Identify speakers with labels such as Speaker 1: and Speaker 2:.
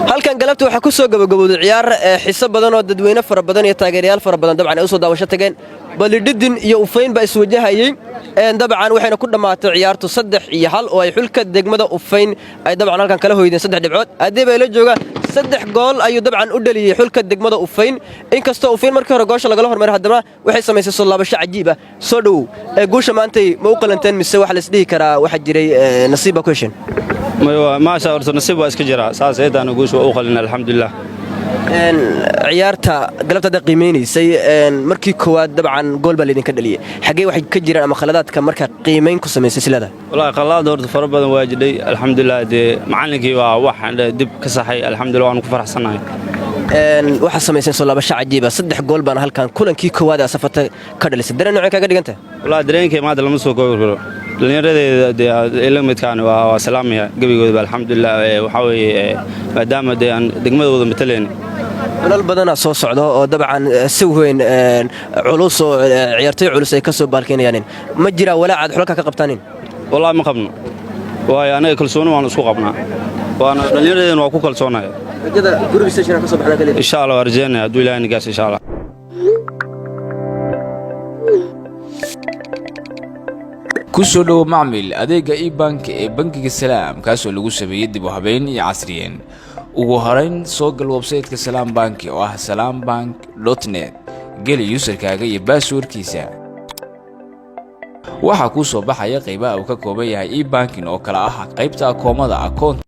Speaker 1: halkan galabta waxa ku soo gabagabowday ciyaar xiiso badan oo dadweyne fara badan iyo taageerayaal fara badan dabcan ay u soo daawasho tageen balididin iyo ufayn ba iswajahayay dabcan waxayna ku dhamaatay ciyaartu 3-1 oo ay xulka degmada ufayn ay dabcan halkan kala hoydeen 3 dhibcood hadii bay la joogaan 3 gool ayuu dabcan u dhaliyay xulka degmada ufayn inkastoo ufayn markii hore goosha laga hormaray haddana waxay sameysay soo laabasho cajiib ah soo dhaw guusha maantay ma u qalanteen mise wax la isdhihi karaa waxa jiray nasiib question
Speaker 2: ما شاء الله نصيب واسك جرا ساس ايدان غوش او قلنا الحمد لله
Speaker 1: ciyaarta galabta qiimeeynayay markii koowaad dabcan gool baa leedin ka dhaliyay xagee waxay ka jiraan ama khaladaadka marka qiimeyn ku sameysay silada
Speaker 2: wallahi khalad horta fara badan waajiday alxamdulillah de macallinkii waa wax dib ka saxay alxamdulillah waan ku faraxsanahay
Speaker 1: waxa sameysay soo laabasho cajiib ah 3 gool baan halkan kulankii koowaad ee safarta ka dhalisay dareen noocan kaga dhigantay
Speaker 2: wallahi dareenkii maanta lama soo koobi karo dhalinyaradeeda ila midkaan waa salaamaya gabigooda alxamdulillah waxa weeye maadaama aan degmadooda mataleen
Speaker 1: dal badan soo socdo oo dabcan si weyn culus oo ciyaartoy culus ay ka soo baalkeenayaan ma jira walaac xulka ka qabtaanin
Speaker 2: wallahi ma qabno way anaga kalsooni waan isku qabnaa waana dhalinyaradeena waa ku kalsoonahay
Speaker 1: rajada group station ka soo baxna kale
Speaker 2: insha Allah arjeena haduu ilaahay nigaas insha Allah
Speaker 3: kusoo dhaw macmiil adeega e-bank ee bangiga salaam kaasoo lagu sameeyay dib u habeyn iyo casriyeyn ugu horeyn soo gal website-ka salaam bank oo ah salambank.net geli userkaaga iyo passwordkiisa waxa ku soo baxaya qaybaha uu ka kooban yahay e-banking oo kala ah qaybta akoomada account